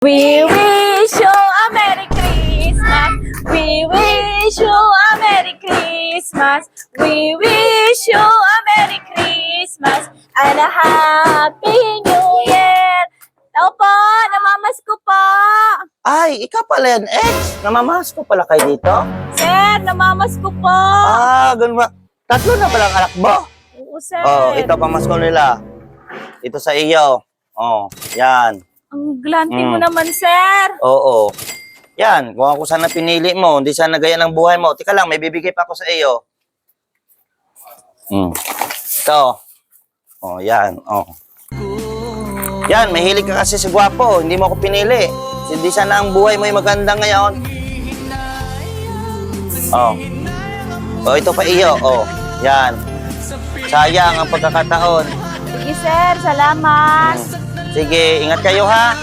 We wish you a Merry Christmas. We wish you a Merry Christmas. We wish you a Merry Christmas and a Happy New Year. Tao po, namamasko po. Ay, ikaw pala yan, ex. Namamasko pala kayo dito? Sir, namamasko po. Ganun ba? Tatlo na palang anak mo? Oo, sir. Oh, ito pamasko nila. Ito sa iyo. Oh, yan. Ang glante mo naman, sir. Oo. Yan, kung ako sana pinili mo, hindi sana gaya ng buhay mo. Tika lang, may bibigay pa ako sa iyo. Ito. Oh, yan. Oh. Yan, mahilig ka kasi sa gwapo. Hindi mo ako pinili. Hindi sana ang buhay mo ay maganda ngayon. Oh. Oh, ito pa iyo. Oh, yan. Sayang ang pagkakataon. Sige, sir. Salamat. Sige, ingat kayo ha.